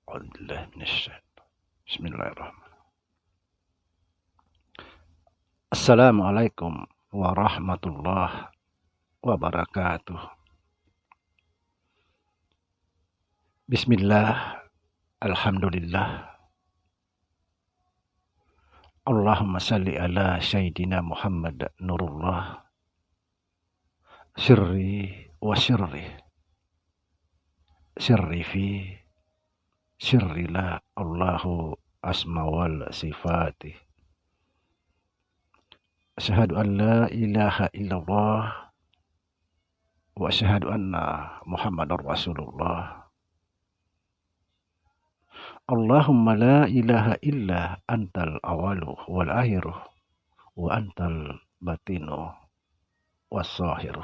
A'udzubillahi minasyaitonir. Bismillahirrahmanirrahim. Assalamualaikum warahmatullahi wabarakatuh. Bismillah, alhamdulillah. Allahumma salli ala Sayyidina Muhammad Nurullah sirri wa sirri fi sirri la Allahu asma wal sifati. Asyhadu an la ilaha illallah wa asyhadu anna Muhammadar Rasulullah. Allahumma la ilaha illa antal awalu wal akhiru wa antal batinu was zahiru.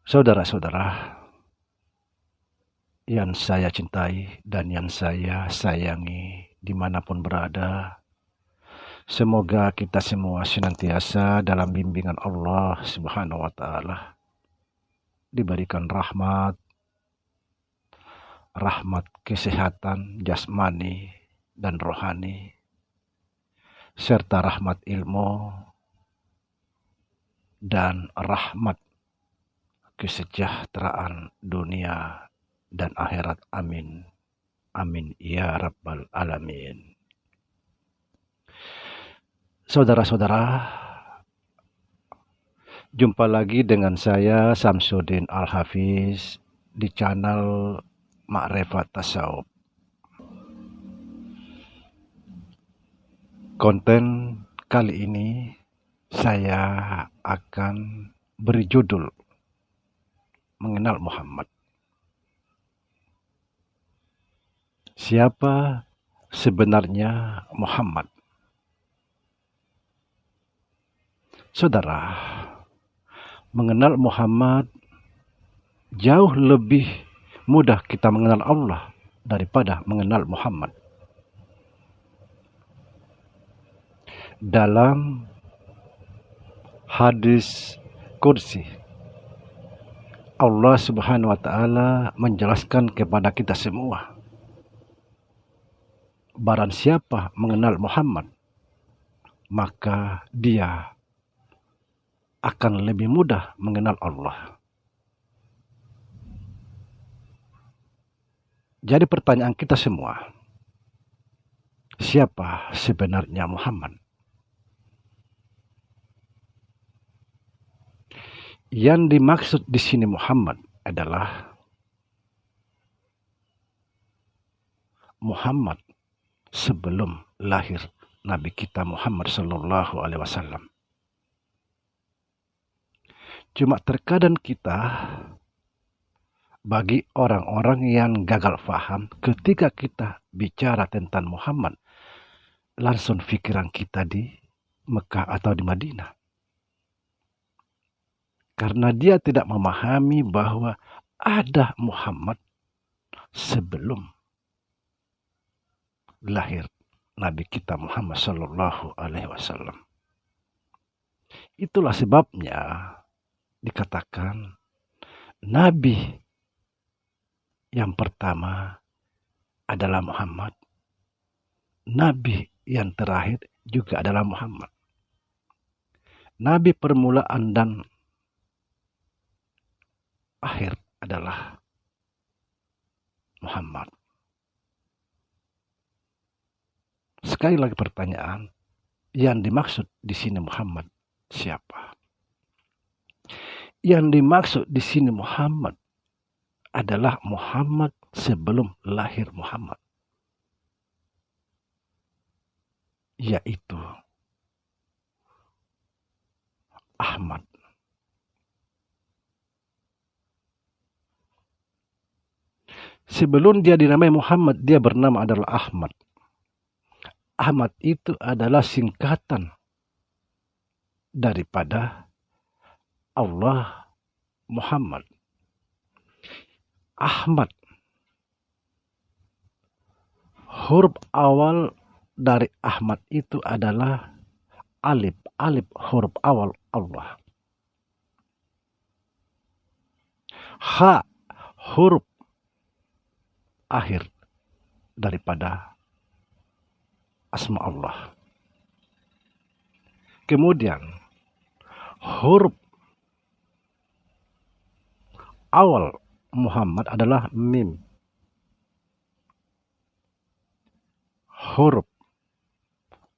Saudara-saudara yang saya cintai dan yang saya sayangi dimanapun berada, semoga kita semua senantiasa dalam bimbingan Allah Subhanahu wa Ta'ala, diberikan rahmat kesehatan jasmani dan rohani, serta rahmat ilmu dan rahmat kesejahteraan dunia dan akhirat. Amin. Amin ya rabbal alamin. Saudara-saudara, jumpa lagi dengan saya Samsudin Al-Hafiz di channel Ma'rifat Tasawuf. Konten kali ini saya akan beri judul Mengenal Muhammad. Siapa sebenarnya Muhammad? Saudara, mengenal Muhammad jauh lebih mudah kita mengenal Allah daripada mengenal Muhammad. Dalam hadis Qudsi, Allah Subhanahu wa Ta'ala menjelaskan kepada kita semua, barang siapa mengenal Muhammad, maka dia akan lebih mudah mengenal Allah. Jadi pertanyaan kita semua, siapa sebenarnya Muhammad? Yang dimaksud di sini Muhammad adalah Muhammad sebelum lahir Nabi kita Muhammad Sallallahu Alaihi Wasallam. Cuma terkadang kita, bagi orang-orang yang gagal paham, ketika kita bicara tentang Muhammad, langsung pikiran kita di Mekah atau di Madinah. Karena dia tidak memahami bahwa ada Muhammad sebelum lahir Nabi kita Muhammad Sallallahu Alaihi Wasallam. Itulah sebabnya dikatakan Nabi yang pertama adalah Muhammad. Nabi yang terakhir juga adalah Muhammad. Nabi permulaan dan akhir adalah Muhammad. Sekali lagi pertanyaan, yang dimaksud di sini Muhammad siapa? Yang dimaksud di sini Muhammad adalah Muhammad sebelum lahir Muhammad, yaitu Ahmad. Sebelum dia dinamai Muhammad, dia bernama adalah Ahmad. Ahmad itu adalah singkatan daripada Allah Muhammad. Ahmad, huruf awal dari Ahmad itu adalah alif. Alif huruf awal Allah. Ha huruf akhir daripada asma Allah. Kemudian huruf awal Muhammad adalah mim. Huruf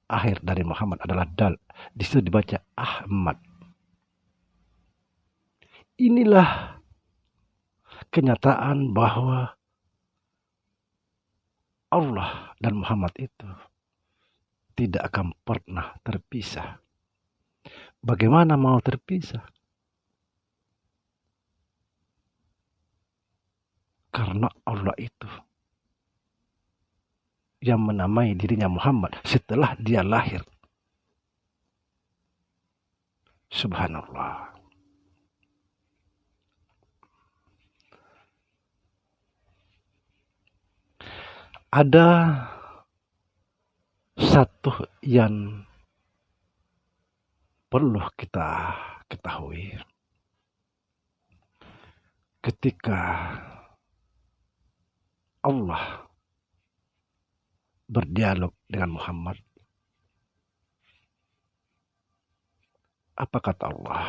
akhir dari Muhammad adalah dal. Di situ dibaca Ahmad. Inilah kenyataan bahwa Allah dan Muhammad itu tidak akan pernah terpisah. Bagaimana mau terpisah? Karena Allah itu yang menamai dirinya Muhammad setelah dia lahir. Subhanallah. Ada satu yang perlu kita ketahui. Ketika Allah berdialog dengan Muhammad, apa kata Allah?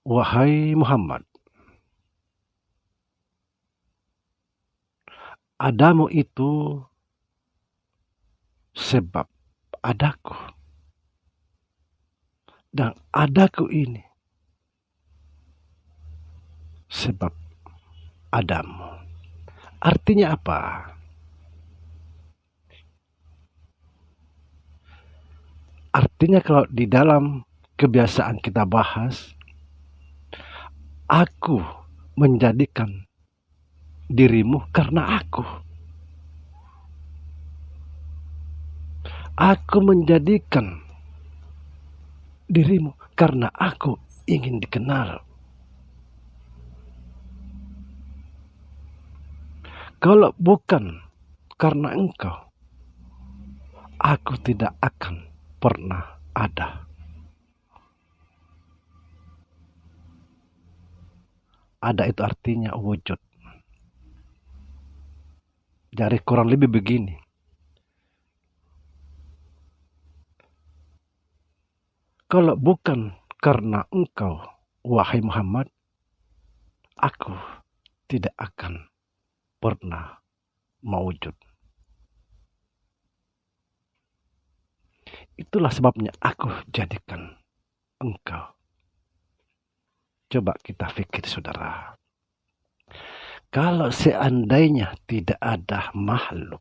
Wahai Muhammad, adamu itu sebab adaku. Dan adaku ini sebab adamu. Artinya apa? Artinya kalau di dalam kebiasaan kita bahas, aku menjadikan dirimu karena aku. Aku menjadikan dirimu karena aku ingin dikenal. Kalau bukan karena engkau, aku tidak akan pernah ada. Ada itu artinya wujud. Jadi kurang lebih begini. Kalau bukan karena engkau, wahai Muhammad, aku tidak akan pernah mewujud. Itulah sebabnya aku jadikan engkau. Coba kita pikir, saudara. Kalau seandainya tidak ada makhluk,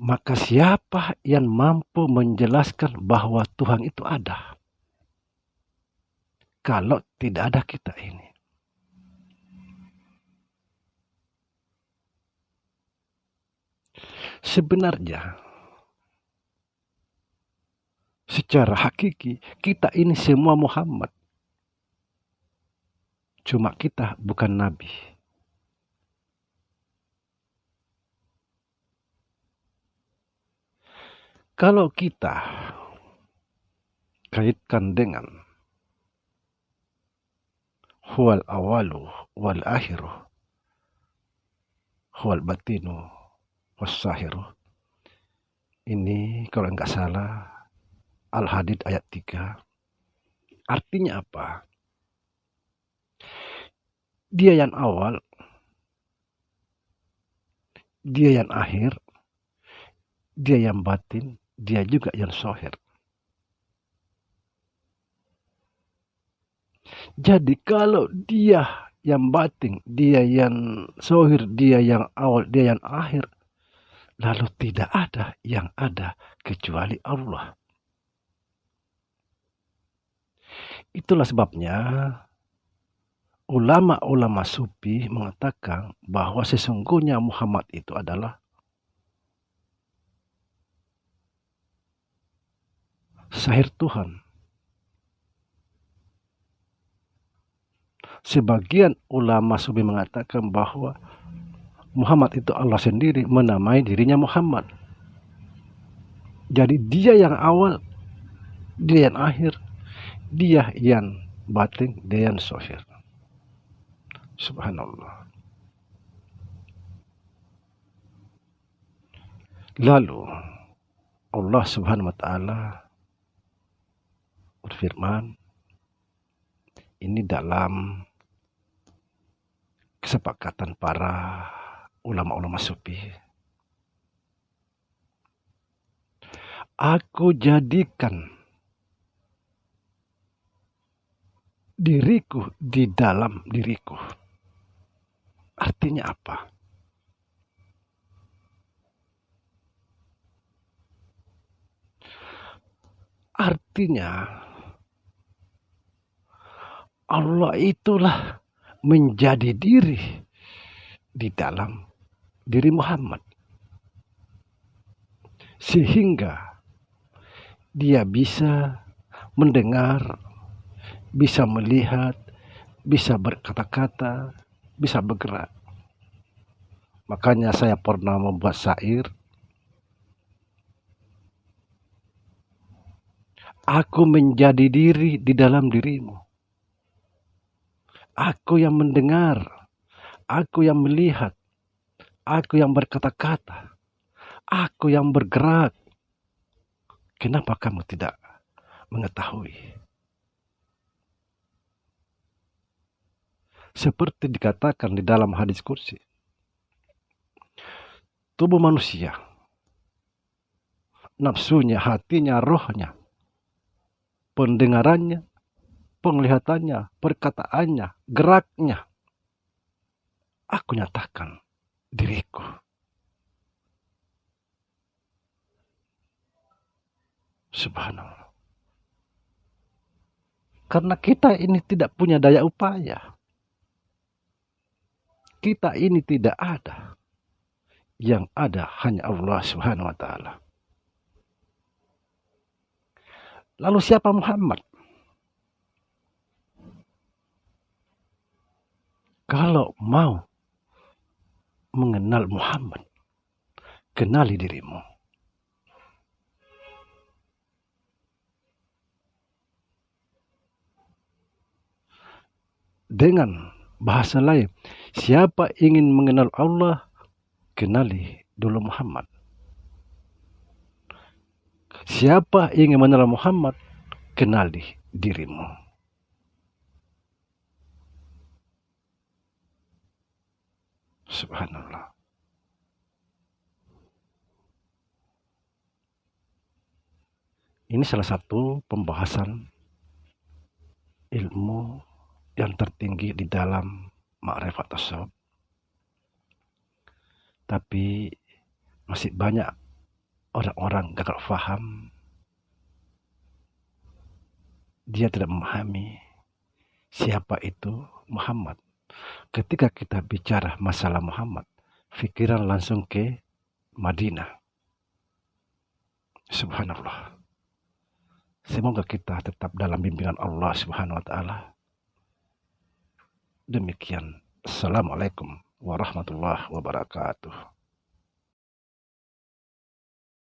maka siapa yang mampu menjelaskan bahwa Tuhan itu ada? Kalau tidak ada kita ini. Sebenarnya, secara hakiki, kita ini semua Muhammad. Cuma kita bukan Nabi. Kalau kita kaitkan dengan huwal awalu wal akhiru, huwal batinu wassahiru. Ini kalau enggak salah Al-Hadid ayat 3. Artinya apa? Dia yang awal, dia yang akhir, dia yang batin, dia juga yang zahir. Jadi kalau dia yang batin, dia yang zahir, dia yang awal, dia yang akhir, lalu tidak ada yang ada kecuali Allah. Itulah sebabnya ulama-ulama sufi mengatakan bahwa sesungguhnya Muhammad itu adalah zahir Tuhan. Sebagian ulama sufi mengatakan bahwa Muhammad itu Allah sendiri menamai dirinya Muhammad. Jadi dia yang awal, dia yang akhir, dia yang batin, dia yang zahir. Subhanallah. Lalu Allah Subhanahu wa taala berfirman, ini dalam kesepakatan para ulama-ulama sufi. Aku jadikan diriku di dalam diriku. Artinya apa? Artinya Allah itulah menjadi diri di dalam diri Muhammad. Sehingga dia bisa mendengar, bisa melihat, bisa berkata-kata, bisa bergerak. Makanya saya pernah membuat syair. Aku menjadi diri di dalam dirimu. Aku yang mendengar, aku yang melihat, aku yang berkata-kata, aku yang bergerak. Kenapa kamu tidak mengetahui? Seperti dikatakan di dalam hadis kursi, tubuh manusia, nafsunya, hatinya, rohnya, pendengarannya, penglihatannya, perkataannya, geraknya, aku nyatakan diriku. Subhanallah. Karena kita ini tidak punya daya upaya. Kita ini tidak ada. Yang ada hanya Allah Subhanahu wa taala. Lalu siapa Muhammad? Kalau mau mengenal Muhammad, kenali dirimu. Dengan bahasa lain, siapa ingin mengenal Allah, kenali dulu Muhammad. Siapa ingin mengenal Muhammad, kenali dirimu. Subhanallah. Ini salah satu pembahasan ilmu yang tertinggi di dalam ma'rifat tasawuf. Tapi masih banyak orang-orang gagal faham. Dia tidak memahami siapa itu Muhammad. Ketika kita bicara masalah Muhammad, pikiran langsung ke Madinah. Subhanallah. Semoga kita tetap dalam bimbingan Allah Subhanahu wa taala. Demikian. Assalamualaikum warahmatullahi wabarakatuh.